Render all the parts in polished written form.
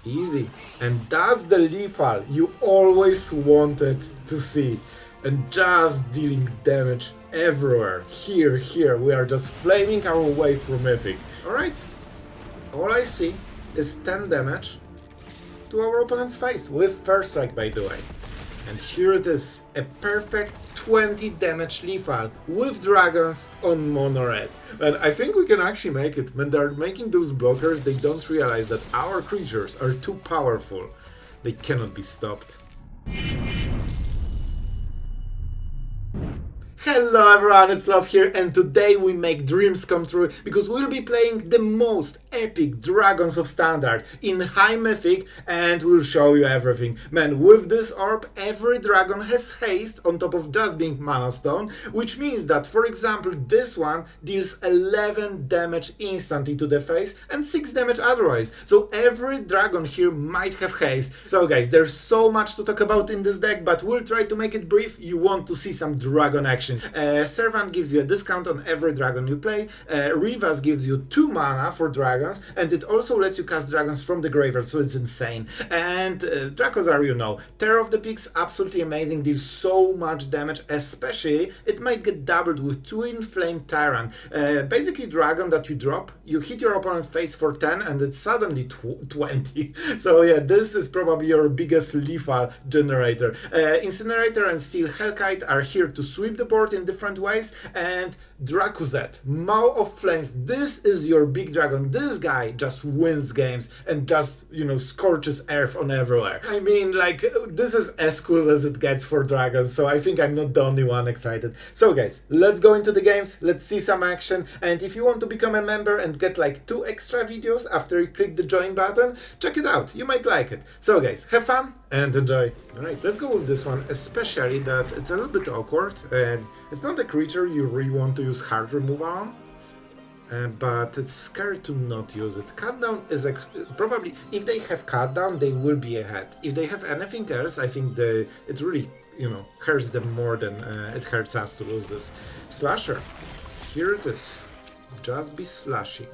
Easy. And that's the lethal you always wanted to see. And just dealing damage everywhere. Here, we are just flaming our way through Mythic. Alright. All I see is 10 damage to our opponent's face with First Strike, by the way. And here it is, a perfect 20 damage lethal with dragons on mono red. And I think we can actually make it. When they're making those blockers, they don't realize that our creatures are too powerful. They cannot be stopped. Hello everyone, it's Sloth here, and today we make dreams come true because we'll be playing the most epic dragons of standard in high mythic, and we'll show you everything. Man, with this orb, every dragon has haste on top of just being mana stone, which means that, for example, this one deals 11 damage instantly to the face and 6 damage otherwise. So every dragon here might have haste. So guys, there's so much to talk about in this deck, but we'll try to make it brief. You want to see some dragon action. Servant gives you a discount on every dragon you play. Rivaz gives you 2 mana for dragons, and it also lets you cast dragons from the graveyard, so it's insane. And Dracosaur, you know, Terror of the Peaks, absolutely amazing, deals so much damage, especially it might get doubled with Twinflame Tyrant. Basically dragon that you drop, you hit your opponent's face for 10 and it's suddenly 20. So yeah, this is probably your biggest lethal generator. Incinerator and Steel Hellkite are here to sweep the board in different ways, and Drakuseth, Maw of Flames, this is your big dragon. This guy just wins games and just, you know, scorches earth on everywhere. I mean, like, this is as cool as it gets for dragons, so I think I'm not the only one excited. So guys, let's go into the games, let's see some action, and if you want to become a member and get like 2 extra videos after you click the join button, check it out, you might like it. So guys, have fun and enjoy. Alright, let's go with this one, especially that it's a little bit awkward, and it's not a creature you really want to use hard removal on, but it's scared to not use it. Cut down is probably, if they have cut down, they will be ahead. If they have anything else, I think it really, you know, hurts them more than it hurts us to lose this. Slasher, here it is. Just be slashing.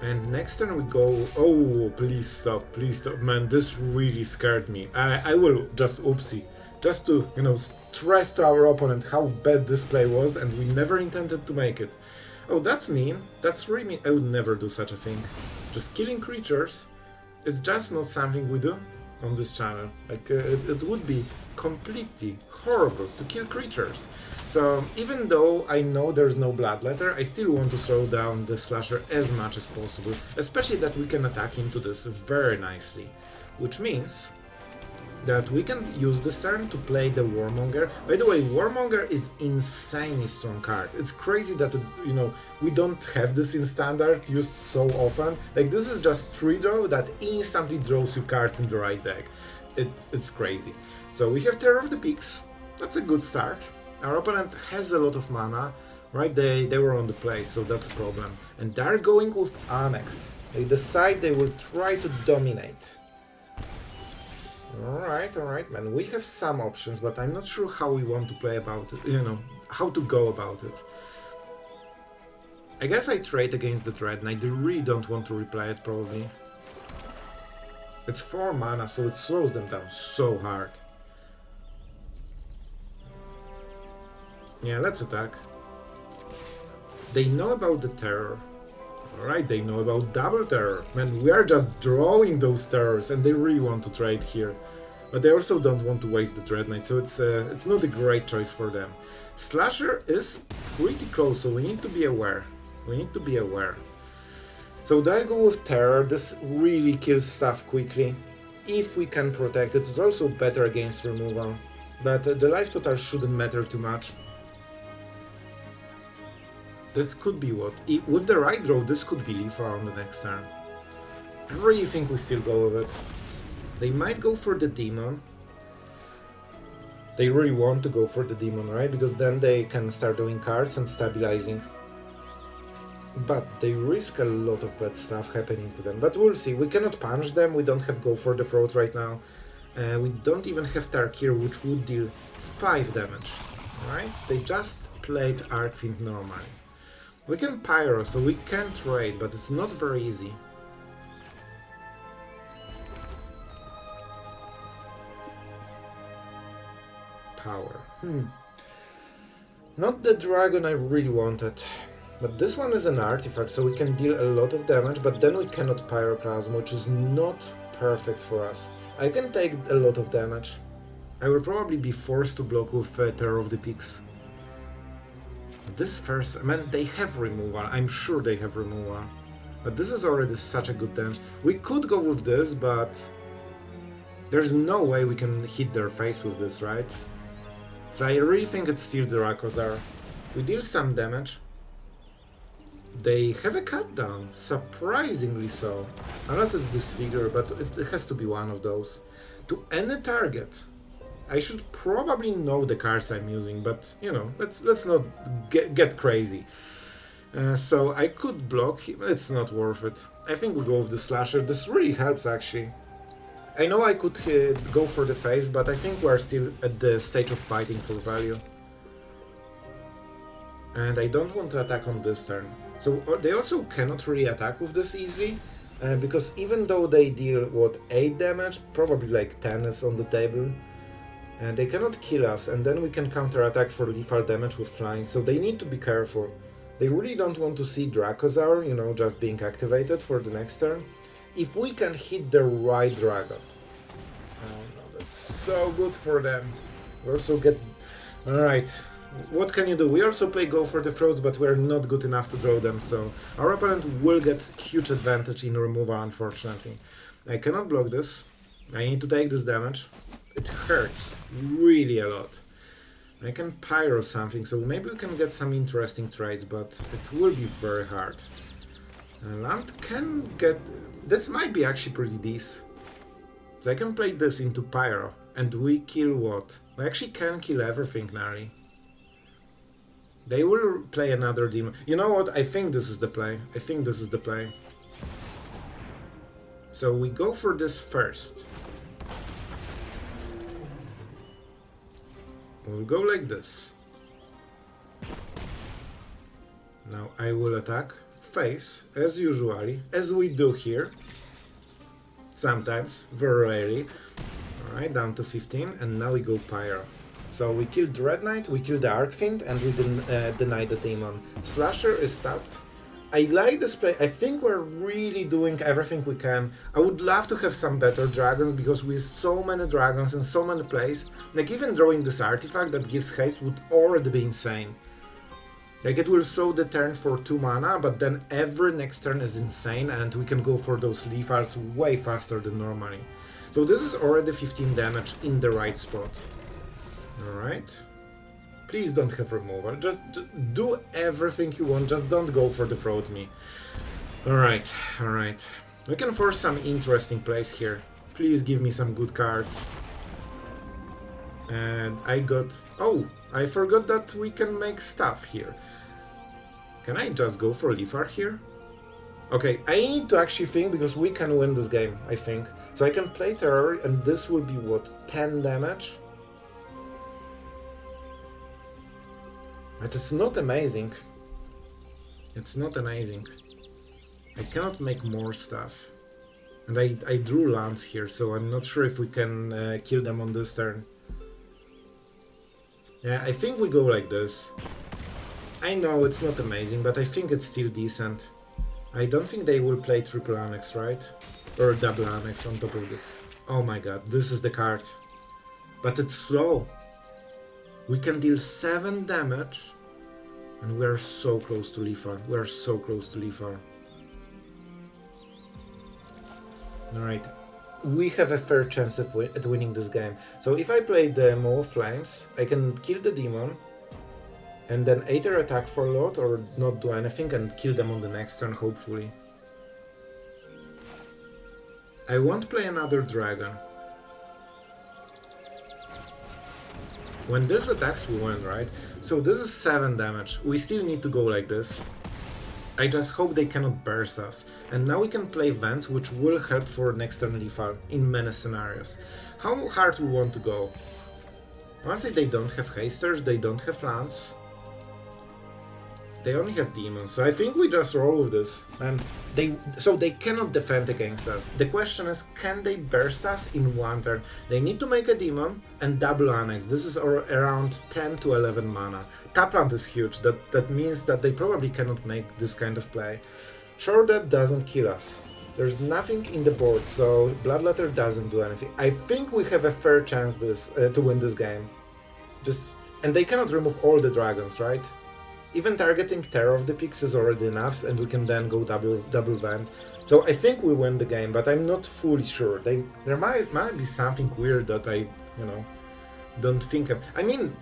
And next turn we go, oh, please stop, man, this really scared me. I will just oopsie, just to, you know, stress to our opponent how bad this play was, and we never intended to make it. Oh, that's mean, that's really mean, I would never do such a thing. Just killing creatures, it's just not something we do on this channel. Like, it would be completely horrible to kill creatures. So even though I know there's no bloodletter, I still want to slow down the slasher as much as possible, especially that we can attack into this very nicely, which means that we can use this turn to play the Warmonger. By the way, Warmonger is insanely strong card. It's crazy that you know, we don't have this in standard used so often. Like, this is just 3 draw that instantly draws you cards in the right deck. It's crazy. So we have Terror of the Peaks. That's a good start. Our opponent has a lot of mana, right? They were on the play, so that's a problem. And they're going with Annex. They decide they will try to dominate. Alright, man, we have some options, but I'm not sure how we want to play about it, you know, how to go about it. I guess I trade against the Dread Knight. They really don't want to reply it, probably. It's 4 mana, so it slows them down so hard. Yeah, let's attack. They know about the terror. Alright, they know about double terror. Man, we are just drawing those terrors, and they really want to trade here. But they also don't want to waste the Dread Knight, so it's not a great choice for them. Slasher is pretty close, so we need to be aware. So do I go with terror? This really kills stuff quickly. If we can protect it, it's also better against removal. But the life total shouldn't matter too much. This could be what? With the right draw, this could be lethal on the next turn. I really think we still go with it. They might go for the demon. They really want to go for the demon, right? Because then they can start doing cards and stabilizing. But they risk a lot of bad stuff happening to them. But we'll see. We cannot punch them. We don't have Go for the Throat right now. We don't even have Tarkir, which would deal 5 damage. Alright? They just played Arcfiend normally. We can Pyro, so we can trade, but it's not very easy. power. Not the dragon I really wanted. But this one is an artifact, so we can deal a lot of damage, but then we cannot Pyroclasm, which is not perfect for us. I can take a lot of damage. I will probably be forced to block with Terror of the Peaks. This first, man, they have removal. I'm sure they have removal. But this is already such a good damage. We could go with this, but there's no way we can hit their face with this, right? So I really think it's still Dracosaur. We deal some damage. They have a cut down, surprisingly so. Unless it's this figure, but it has to be one of those. To any target. I should probably know the cards I'm using, but you know, let's not get crazy. So I could block him, it's not worth it. I think we'll go with the slasher, this really helps actually. I know I could go for the face, but I think we're still at the stage of fighting for value. And I don't want to attack on this turn. So they also cannot really attack with this easily, because even though they deal, what, 8 damage, probably like 10 is on the table, and they cannot kill us, and then we can counter-attack for lethal damage with flying, so they need to be careful. They really don't want to see Dracosaur, you know, just being activated for the next turn. If we can hit the right dragon. Oh no, that's so good for them. We also get... Alright. What can you do? We also play Go for the Throats, but we're not good enough to draw them, so our opponent will get huge advantage in removal, unfortunately. I cannot block this. I need to take this damage. It hurts really a lot. I can pyro something, so maybe we can get some interesting trades, but it will be very hard. Land can get... This might be actually pretty decent. So I can play this into pyro, and we kill what? We actually can kill everything, Nari. They will play another demon. You know what? I think this is the play. I think this is the play. So we go for this first. We'll go like this. Now I will attack face, as usually, as we do here. Sometimes, very rarely. Alright, down to 15, and now we go Pyro. So we killed Red Knight, we killed the Archfiend, and we deny the Demon. Slasher is stopped. I like this play. I think we're really doing everything we can. I would love to have some better dragons, because with so many dragons and so many plays, like even drawing this artifact that gives haste would already be insane. Like it will slow the turn for 2 mana, but then every next turn is insane and we can go for those lethals way faster than normally. So this is already 15 damage in the right spot. Alright. Please don't have removal. Just do everything you want, just don't go for the throat me. Alright, alright. We can force some interesting plays here. Please give me some good cards. And I got... Oh, I forgot that we can make stuff here. Can I just go for Lethal here? Okay, I need to actually think, because we can win this game, I think. So I can play Terror, and this will be, what, 10 damage? But it's not amazing. It's not amazing. I cannot make more stuff. And I drew lands here, so I'm not sure if we can kill them on this turn. Yeah, I think we go like this. I know it's not amazing, but I think it's still decent. I don't think they will play triple annex, right? Or double annex on top of it. Oh my god, this is the card. But it's slow. We can deal 7 damage. And we're so close to lethal. We're so close to lethal. Alright. We have a fair chance at winning this game. So if I play the Maw of Flames, I can kill the demon, and then either attack for a lot or not do anything and kill them on the next turn, hopefully. I won't play another dragon. When this attacks, we win, right? So this is 7 damage. We still need to go like this. I just hope they cannot burst us. And now we can play Vents, which will help for next turn lethal in many scenarios. How hard we want to go? Honestly, they don't have hasters, they don't have lands. They only have demons, so I think we just roll with this. And they cannot defend against us. The question is, can they burst us in one turn? They need to make a demon and double annex. This is around 10 to 11 mana. Tapland is huge. That means that they probably cannot make this kind of play. Sure, that doesn't kill us. There's nothing in the board, so Bloodletter doesn't do anything. I think we have a fair chance to win this game. And they cannot remove all the dragons, right? Even targeting Terror of the Peaks is already enough, and we can then go double vent. So I think we win the game, but I'm not fully sure. There might be something weird that I, don't think of. I mean,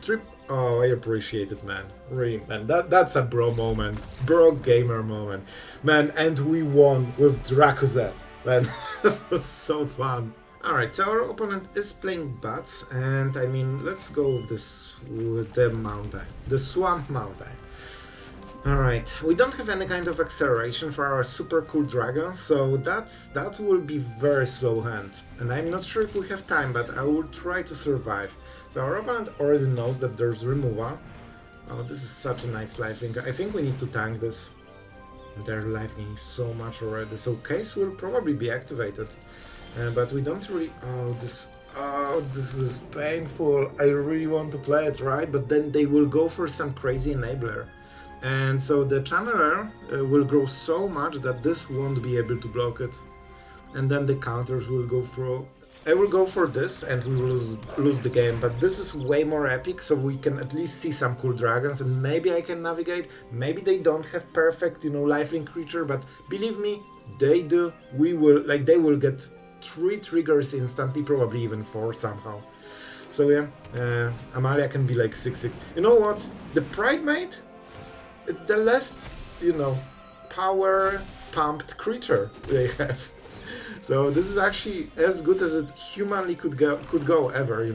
oh, I appreciate it, man. Really, man. That's a bro moment. Bro gamer moment. Man, and we won with Drakuseth. Man, that was so fun. Alright, so our opponent is playing Bats, and I mean, let's go with the mountain. The Swamp Mountain. Alright, we don't have any kind of acceleration for our super cool dragons, so that will be very slow hand. And I'm not sure if we have time, but I will try to survive. So our opponent already knows that there's removal. Oh, this is such a nice lifelink. I think we need to tank this. They're lifelinking so much already, so Case will probably be activated. But we don't really... Oh, this is painful. I really want to play it, right? But then they will go for some crazy enabler. And so the channeler will grow so much that this won't be able to block it. And then the counters will go through. I will go for this and we will lose the game, but this is way more epic, so we can at least see some cool dragons and maybe I can navigate. Maybe they don't have perfect, lifelink creature, but believe me, they do. They will get 3 triggers instantly, probably even 4 somehow. So yeah, Amalia can be like 6/6. You know what? The Pridemate? It's the less, power pumped creature they have. So this is actually as good as it humanly could go ever,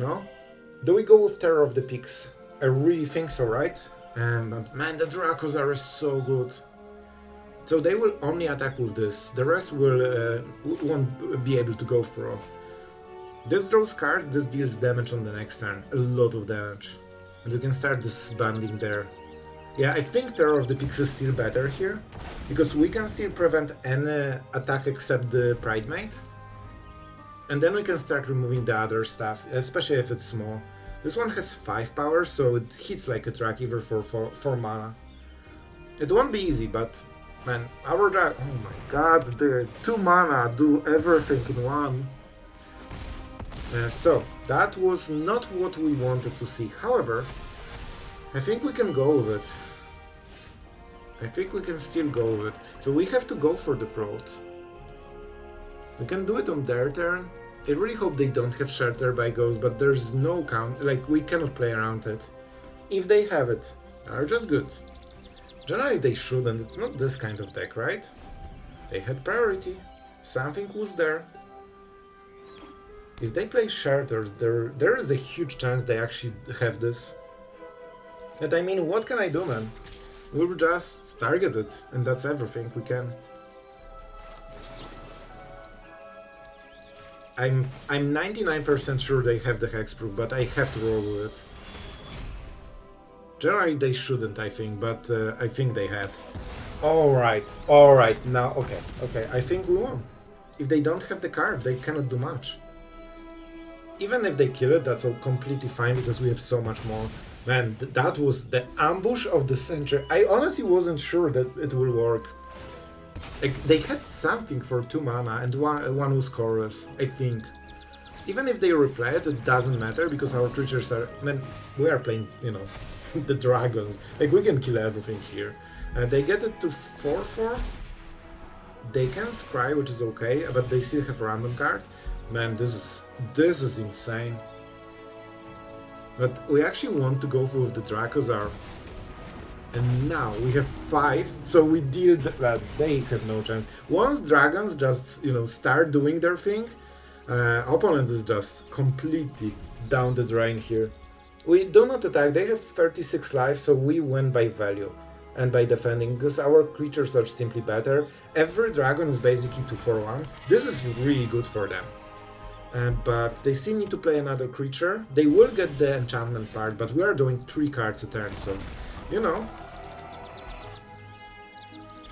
Do we go with Terror of the Peaks? I really think so, right? But man, the Dracosaur is so good. So they will only attack with this. The rest won't be able to go through. This draws cards, this deals damage on the next turn. A lot of damage. And you can start disbanding there. Yeah, I think Terror of the Peaks is still better here, because we can still prevent any attack except the Pridemate. And then we can start removing the other stuff, especially if it's small. This one has 5 power, so it hits like a track even for 4 mana. It won't be easy, but man, our drag... Oh my god, the 2 mana do everything in one. So, that was not what we wanted to see. However, I think we can go with it. I think we can still go with it. So we have to go for the float. We can do it on their turn. I really hope they don't have Shelter by Ghost, but there's no count, we cannot play around it. If they have it, they're just good. Generally they shouldn't, it's not this kind of deck, right? They had priority, something was there. If they play Shelters, there is a huge chance they actually have this. And I mean, what can I do, man? We'll just target it, and that's everything we can. I'm 99% sure they have the hexproof, but I have to roll with it. Generally they shouldn't, I think, but I think they have. Alright, now, okay, I think we won. If they don't have the card, they cannot do much. Even if they kill it, that's all completely fine, because we have so much more. Man, that was the ambush of the century. I honestly wasn't sure that it will work. They had something for 2 mana and one was Chorus, I think. Even if they replay it, it doesn't matter, because our creatures are... Man, we are playing, the dragons. We can kill everything here. They get it to 4/4. They can scry, which is okay, but they still have random cards. Man, this is insane. But we actually want to go with the Dracosaur. And now we have 5, so we deal that. They have no chance. Once dragons just, start doing their thing, opponent is just completely down the drain here. We do not attack, they have 36 life, so we win by value and by defending, because our creatures are simply better. Every dragon is basically 2/1. This is really good for them. But they still need to play another creature. They will get the enchantment part, but we are doing 3 cards a turn, so,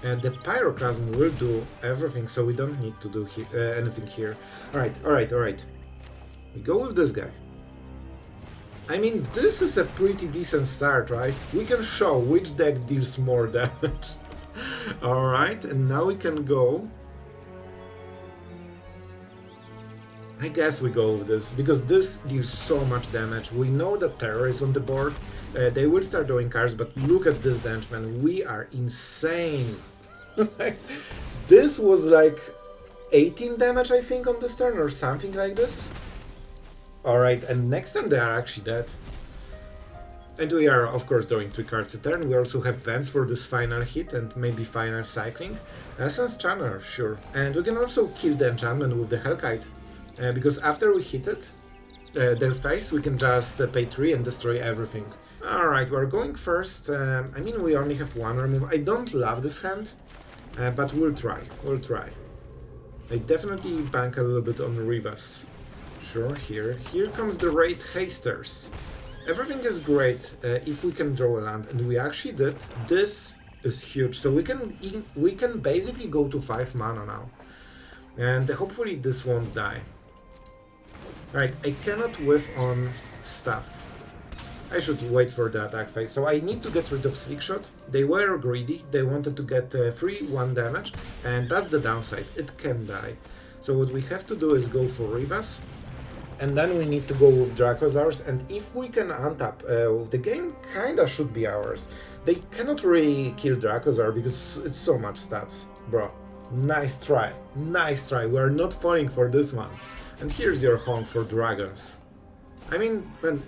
The Pyroclasm will do everything, so we don't need to do anything here. Alright. We go with this guy. I mean, this is a pretty decent start, right? We can show which deck deals more damage. Alright, and now we can go... I guess we go with this, because this deals so much damage. We know that Terror is on the board. They will start doing cards, but look at this damage, man. We are insane. This was like 18 damage, I think, on this turn, or something like this. Alright, and next turn they are actually dead. And we are, of course, drawing 3 cards a turn. We also have Vents for this final hit and maybe final cycling. Essence Channeler, sure. And we can also kill the enchantment with the Hellkite. Because after we hit it, their face, we can just pay 3 and destroy everything. Alright, we're going first. I mean, we only have 1 remove. I don't love this hand, but we'll try. I definitely bank a little bit on Rivaz. Sure, here comes the Raid Hasters. Everything is great if we can draw a land, and we actually did. This is huge, so we can basically go to 5 mana now, and hopefully this won't die. Right, I cannot whiff on stuff. I should wait for the attack phase, so I need to get rid of Slickshot. They were greedy, they wanted to get free 1 damage, and that's the downside, it can die. So what we have to do is go for Rivaz, and then we need to go with Dracosaurs, and if we can untap, the game kinda should be ours. They cannot really kill Dracosaur because it's so much stats. Bro, nice try, we're not falling for this one. And here's your honk for dragons. I mean, man,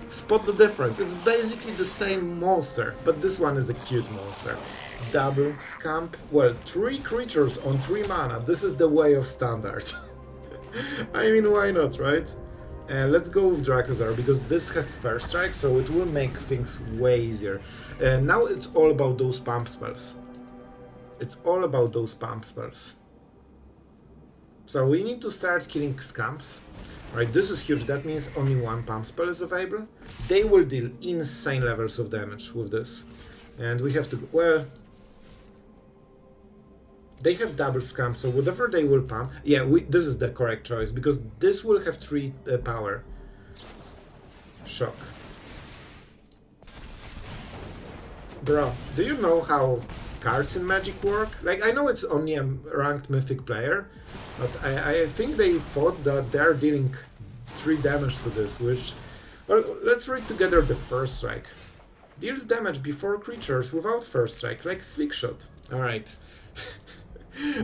spot the difference, it's basically the same monster, but this one is a cute monster. Double Scamp, well, 3 creatures on 3 mana, this is the way of standard. I mean, why not, right? Let's go with Dracosaur, because this has First Strike, so it will make things way easier. Now it's all about those pump spells. So we need to start killing scamps. Right, this is huge, that means only 1 pump spell is available. They will deal insane levels of damage with this. And we have to, well... They have double scamp, so whatever they will pump... Yeah, this is the correct choice, because this will have 3 power. Shock. Bro, do you know how cards in Magic work? Like, I know it's only a ranked Mythic player, but I think they thought that they're dealing 3 damage to this, which... Well, let's read together the First Strike. Deals damage before creatures without First Strike, like Slickshot. Alright.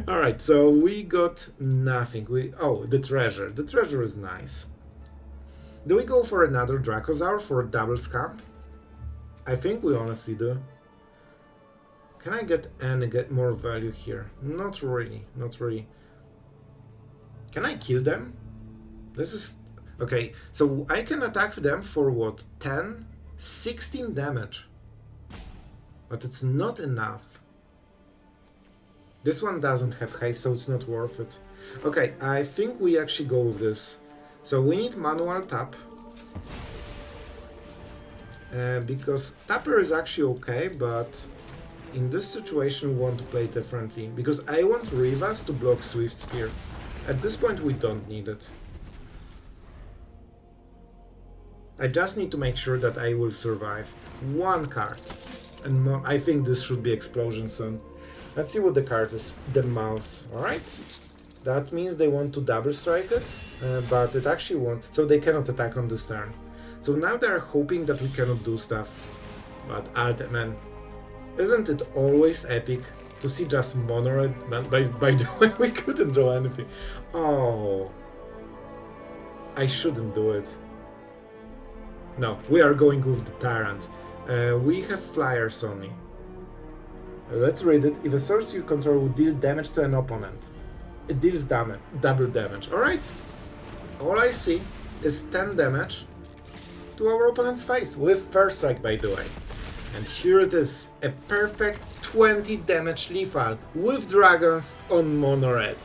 Alright, so we got nothing. Oh, the treasure. The treasure is nice. Do we go for another Dracosaur for a double scamp? I think we honestly do. Can I get more value here? Not really. Can I kill them? This is... Okay, so I can attack them for what? 10? 16 damage. But it's not enough. This one doesn't have haste, so it's not worth it. Okay, I think we actually go with this. So we need manual tap. Because tapper is actually okay, but in this situation we want to play differently. Because I want Rivaz to block Swift Spear. At this point we don't need it. I just need to make sure that I will survive. 1 card. And I think this should be explosion soon. Let's see what the card is. The mouse. Alright. That means they want to double strike it, but it actually won't. So they cannot attack on this turn. So now they're hoping that we cannot do stuff. But man, isn't it always epic to see just mono red? Man, by the way, we couldn't draw anything. Oh. I shouldn't do it. No, we are going with the Tyrant. We have flyers only. Let's read it. If a source you control will deal damage to an opponent, it deals double damage. Alright. All I see is 10 damage to our opponent's face, with First Strike, by the way. And here it is, a perfect 20 damage lethal with dragons on mono red.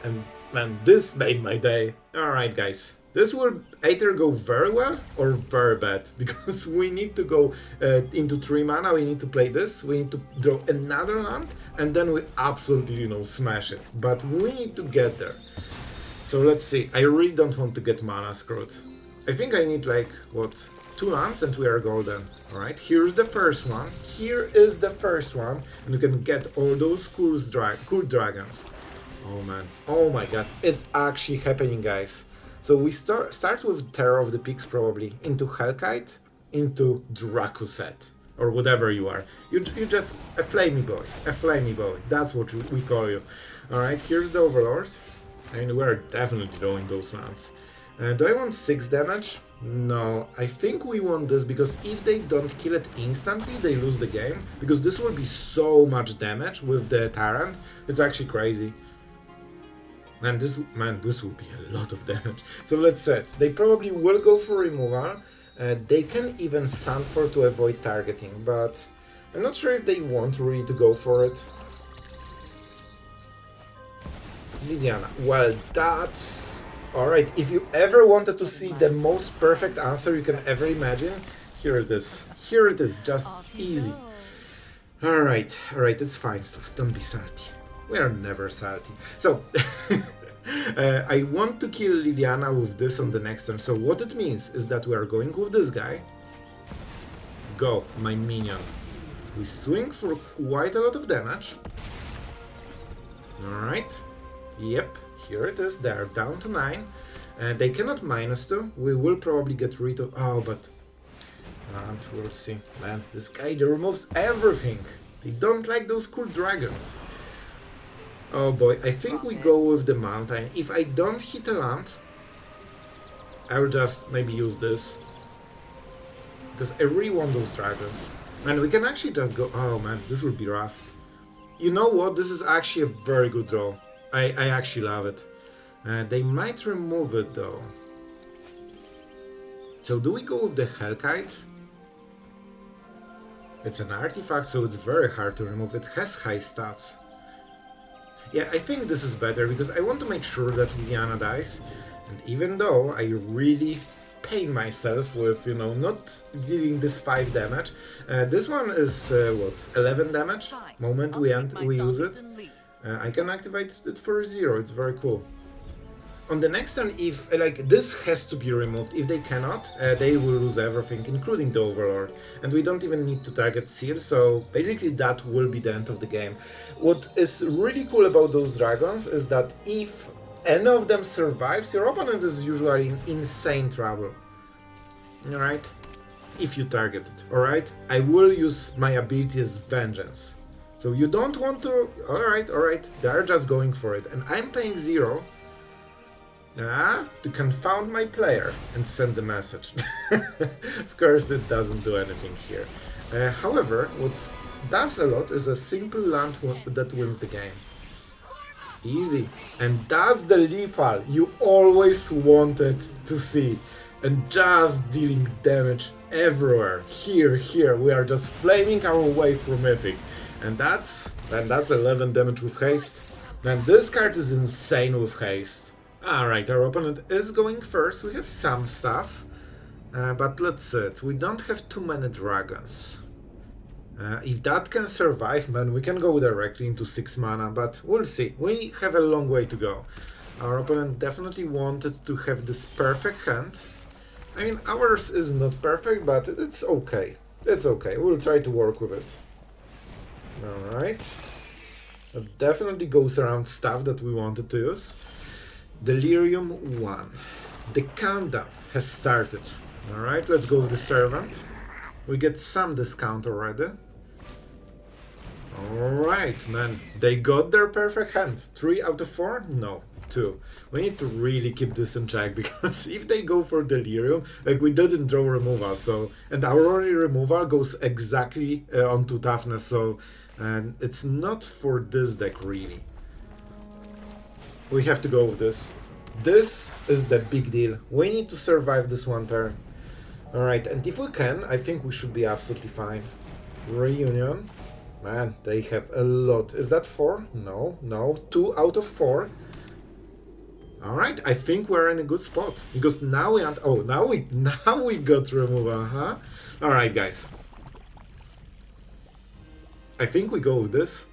And man, this made my day. Alright guys, This will either go very well or very bad, because we need to go into 3 mana, we need to play this, we need to draw another land, and then we absolutely, you know, smash it. But we need to get there. So let's see, I really don't want to get mana screwed. I think I need like, what, 2 lands and we are golden. Alright, here's the first one, here is the first one, and you can get all those cool dragons. Oh man, oh my god, it's actually happening, guys. So we start with Terror of the Peaks probably, into Hellkite, into Drakuseth, or whatever you are. You're just a flamey boy, that's what we call you. Alright, here's the Overlord, and we're definitely drawing those lands. Do I want 6 damage? No, I think we want this, because if they don't kill it instantly, they lose the game, because this will be so much damage with the Tyrant, it's actually crazy. Man, this will be a lot of damage. So let's set. They probably will go for removal. They can even Sunfall to avoid targeting, but I'm not sure if they want really to go for it. Liliana. Well, that's... Alright, if you ever wanted to see the most perfect answer you can ever imagine, here it is. Here it is, just easy. Alright, it's fine, Sloth, don't be salty. We are never salty. So, I want to kill Liliana with this on the next turn. So what it means is that we are going with this guy. Go, my minion. We swing for quite a lot of damage. Alright. Yep, here it is. They are down to 9. They cannot -2. We will probably get rid of... Oh, but... And we'll see. Man, this guy removes everything. They don't like those cool dragons. Oh boy, I think we go with the mountain. If I don't hit a land, I will just maybe use this. Because I really want those dragons. And we can actually just go... Oh man, this will be rough. You know what? This is actually a very good draw. I actually love it. They might remove it though. So do we go with the Hellkite? It's an artifact, so it's very hard to remove. It has high stats. Yeah, I think this is better, because I want to make sure that Liliana dies. And even though I really pain myself with, you know, not dealing this 5 damage, this one is, what, 11 damage? Moment we use it. I can activate it for 0, it's very cool. On the next turn, if, like, this has to be removed. If they cannot, they will lose everything, including the Overlord. And we don't even need to target Seal, so basically that will be the end of the game. What is really cool about those dragons is that if any of them survives, your opponent is usually in insane trouble. Alright? If you target it, alright? I will use my ability as Vengeance. So you don't want to... Alright, they're just going for it. And I'm paying 0. To confound my player and send the message. Of course it doesn't do anything here. However, what does a lot is a simple land that wins the game. Easy. And that's the lethal you always wanted to see. And just dealing damage everywhere. Here, we are just flaming our way through Mythic. And that's 11 damage with haste. Man, this card is insane with haste. Alright, our opponent is going first. We have some stuff, but let's see. We don't have too many dragons. If that can survive, man, we can go directly into 6 mana, but we'll see. We have a long way to go. Our opponent definitely wanted to have this perfect hand. I mean, ours is not perfect, but it's okay. It's okay. We'll try to work with it. Alright. That definitely goes around stuff that we wanted to use. Delirium 1. The countdown has started. Alright, let's go with the Servant. We get some discount already. Alright, man. They got their perfect hand. 3 out of 4? No, 2. We need to really keep this in check, because if they go for Delirium, like, we didn't draw removal, so... And our only removal goes exactly onto toughness, so... And it's not for this deck, really. We have to go with this. This is the big deal. We need to survive this one turn. Alright, and if we can, I think we should be absolutely fine. Reunion. Man, they have a lot. Is that 4? No. 2 out of 4. Alright, I think we're in a good spot. Because now we aren't... Oh, now we got removal, huh? Alright, guys. I think we go with this.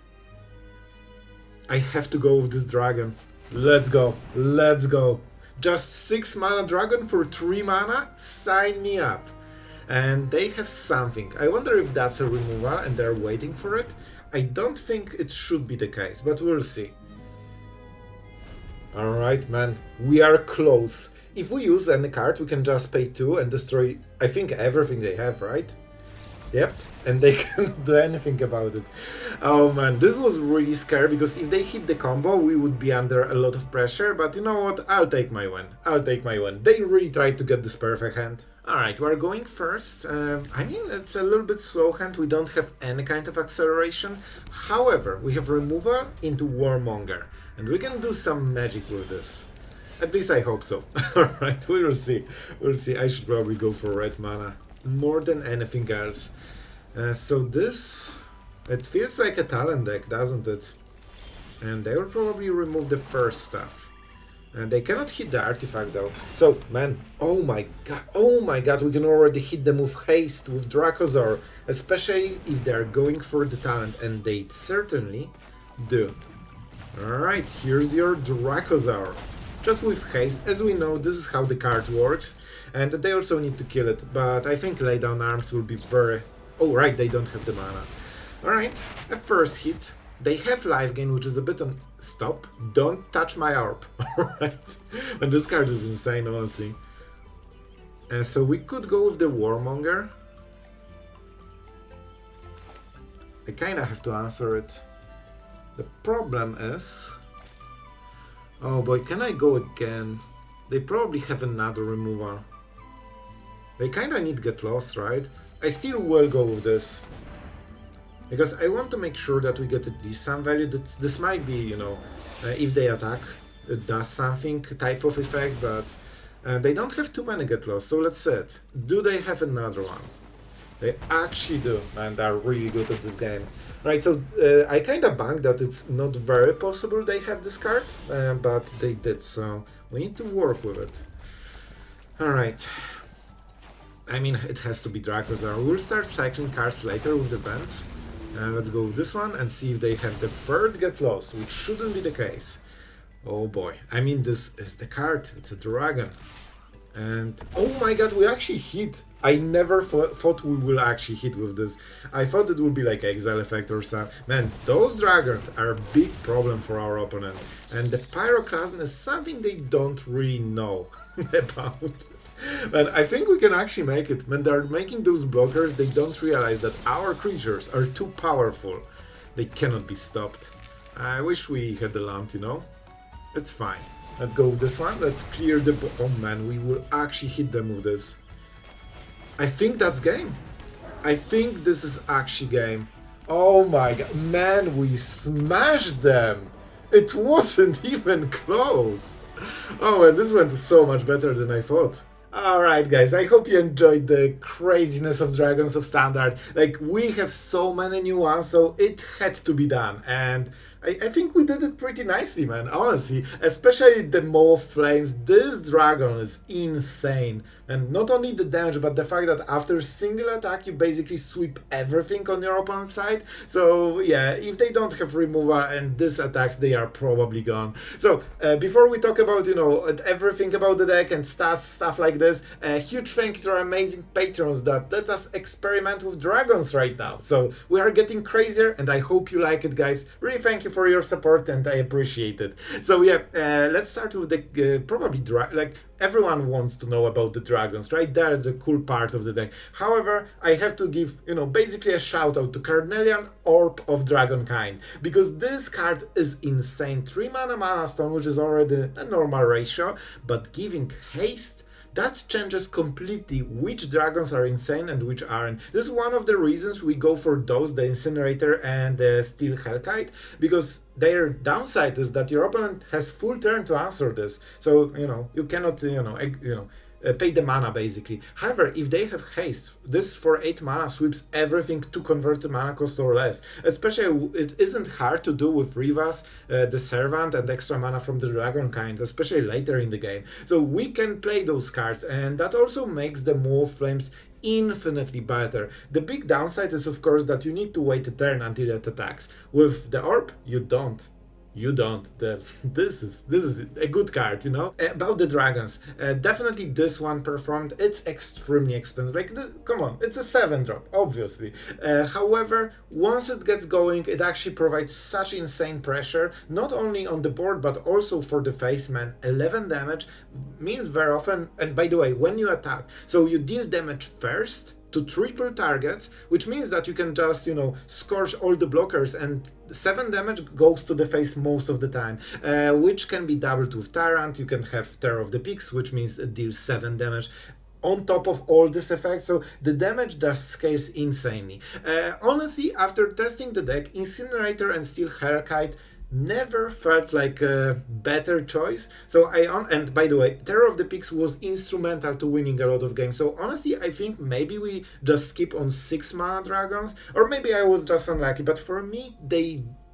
I have to go with this dragon. Let's go. Let's go. Just 6 mana dragon for 3 mana? Sign me up. And they have something. I wonder if that's a removal and they're waiting for it. I don't think it should be the case, but we'll see. Alright, man. We are close. If we use any card, we can just pay 2 and destroy, I think, everything they have, right? Yep. And they can't do anything about it. Oh man, this was really scary because if they hit the combo, we would be under a lot of pressure. But you know what? I'll take my win. I'll take my win. They really tried to get this perfect hand. Alright, we're going first. I mean, it's a little bit slow hand. We don't have any kind of acceleration. However, we have removal into Warmonger. And we can do some magic with this. At least I hope so. Alright, we will see. We'll see. I should probably go for red mana. More than anything else. So this, it feels like a talent deck, doesn't it? And they will probably remove the first stuff. And they cannot hit the artifact though. So, man, oh my god, we can already hit them with haste, with Dracosaur. Especially if they're going for the talent, and they certainly do. Alright, here's your Dracosaur. Just with haste, as we know, this is how the card works. And they also need to kill it, but I think lay down arms will be very... Oh right, they don't have the mana. Alright, a first hit. They have life gain, which is a bit on... Stop, don't touch my orb. Alright, and this card is insane, honestly. So we could go with the Warmonger. I kinda have to answer it. The problem is... Oh boy, can I go again? They probably have another removal. They kinda need Get Lost, right? I still will go with this. Because I want to make sure that we get at least some value. This might be, you know, if they attack, it does something type of effect, but they don't have too many Get Lost, so let's see it. Do they have another one? They actually do, and they're really good at this game. Right, so I kinda banged that it's not very possible they have this card, but they did, so we need to work with it. Alright. I mean, it has to be Dracosaur. We'll start cycling cards later with the vents. Let's go with this one and see if they have the third Get Lost, which shouldn't be the case. Oh boy, I mean, this is the card. It's a dragon. And oh my god, we actually hit. I never thought we will actually hit with this. I thought it would be like Exile effect or something. Man, those dragons are a big problem for our opponent. And the Pyroclasm is something they don't really know about. But I think we can actually make it. When they're making those blockers, they don't realize that our creatures are too powerful. They cannot be stopped. I wish we had the lamp, you know? It's fine. Let's go with this one. Let's clear the... Oh man, we will actually hit them with this. I think that's game. I think this is actually game. Oh my god. Man, we smashed them. It wasn't even close. Oh, and this went so much better than I thought. Alright guys, I hope you enjoyed the craziness of Dragons of Standard. Like, we have so many new ones, so it had to be done. And I think we did it pretty nicely, man, honestly. Especially the Maw of Flames. This dragon is insane. And not only the damage, but the fact that after a single attack, you basically sweep everything on your opponent's side. So yeah, if they don't have removal and this attacks, they are probably gone. So before we talk about, you know, everything about the deck and stuff like this, a huge thank you to our amazing patrons that let us experiment with dragons right now. So we are getting crazier, and I hope you like it, guys. Really thank you for your support, and I appreciate it. So yeah, let's start with the probably like everyone wants to know about the dragons, right? They're the cool part of the deck. However, I have to give, you know, basically a shout out to Carnelian Orb of Dragonkind, because this card is insane. 3 mana stone, which is already a normal ratio, but giving haste, that changes completely which dragons are insane and which aren't. This is one of the reasons we go for those, the Incinerator and the Steel Hellkite, because their downside is that your opponent has full turn to answer this. So, you know, you cannot, pay the mana basically. However, if they have haste, this for 8 mana sweeps everything to convert to mana cost or less. Especially it isn't hard to do with Rivaz, the Servant, and extra mana from the Dragonkind, especially later in the game. So we can play those cards, and that also makes the Maw of Flames infinitely better. The big downside is of course that you need to wait a turn until it attacks. With the orb, you don't. This is a good card, you know. About the dragons, definitely this one performed. It's extremely expensive, like come on, it's a 7-drop obviously. However, once it gets going, it actually provides such insane pressure, not only on the board but also for the face man. 11 damage means very often, and by the way, when you attack, so you deal damage first to triple targets, which means that you can just, you know, scorch all the blockers, and 7 damage goes to the face most of the time, which can be doubled with Tyrant. You can have Terror of the Peaks, which means it deals 7 damage on top of all this effect, so the damage does scales insanely. Honestly, after testing the deck, Incinerator and Steel Hellkite never felt like a better choice. So and by the way, Terror of the Peaks was instrumental to winning a lot of games. So honestly, I think maybe we just skip on 6 mana dragons, or maybe I was just unlucky, but for me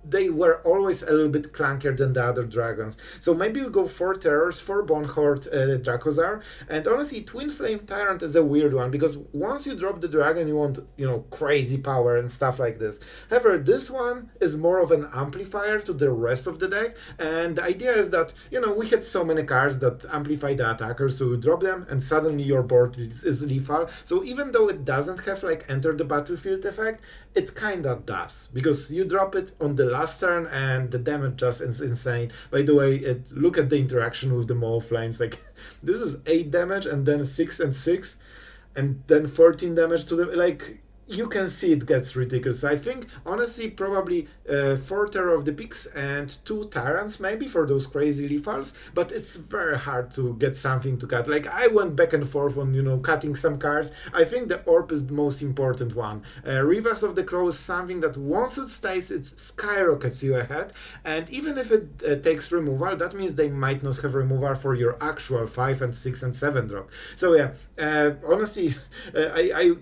they were always a little bit clunkier than the other dragons. So maybe we go 4 terrors, 4 Bonehoard Dracosaur, and honestly Twinflame Tyrant is a weird one, because once you drop the dragon you want, you know, crazy power and stuff like this. However, this one is more of an amplifier to the rest of the deck, and the idea is that, you know, we had so many cards that amplify the attackers, so you drop them and suddenly your board is lethal. So even though it doesn't have like enter the battlefield effect, it kinda does, because you drop it on the last turn and the damage just is insane. By the way, look at the interaction with the Maw of Flames, like this is 8 damage and then 6 and 6 and then 14 damage to the, like, you can see it gets ridiculous. I think honestly probably 4 Terror of the Peaks and 2 Tyrants maybe for those crazy lethals, but it's very hard to get something to cut. Like I went back and forth on, you know, cutting some cards. I think the orb is the most important one. Rivaz of the Crow is something that once it stays, it skyrockets you ahead, and even if it takes removal, that means they might not have removal for your actual 5 and 6 and 7 drop. So yeah, honestly I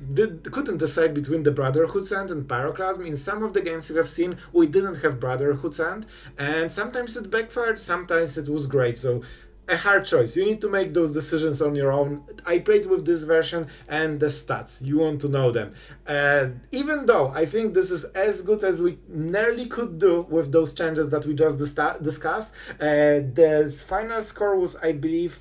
couldn't decide between the Brotherhood Sand and Pyroclasm. In some of the games you have seen, we didn't have Brotherhood Sand, and sometimes it backfired, sometimes it was great. So a hard choice. You need to make those decisions on your own. I played with this version, and the stats, you want to know them. Even though I think this is as good as we nearly could do with those changes that we just discussed, the final score was, I believe,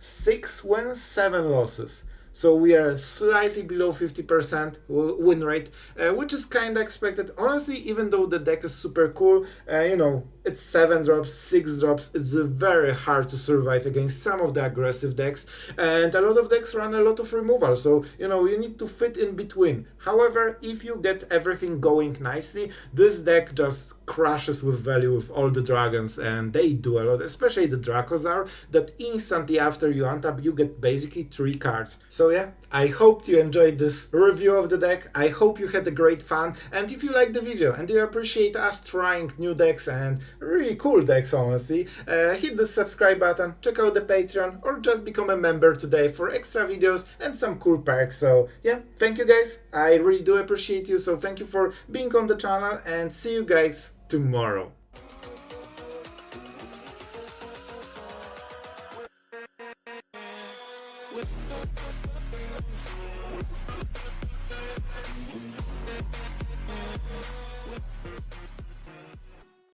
6 wins, 7 losses. So we are slightly below 50% win rate, which is kind of expected. Honestly, even though the deck is super cool, you know, it's 7 drops, 6 drops, it's very hard to survive against some of the aggressive decks, and a lot of decks run a lot of removal, so, you know, you need to fit in between. However, if you get everything going nicely, this deck just crashes with value with all the dragons, and they do a lot, especially the Dracosaur, that instantly after you untap, you get basically 3 cards. So yeah, I hope you enjoyed this review of the deck. I hope you had a great fun, and if you liked the video and you appreciate us trying new decks and really cool decks, honestly, hit the subscribe button, check out the Patreon, or just become a member today for extra videos and some cool perks. So yeah, thank you guys, I really do appreciate you, so thank you for being on the channel, and see you guys tomorrow.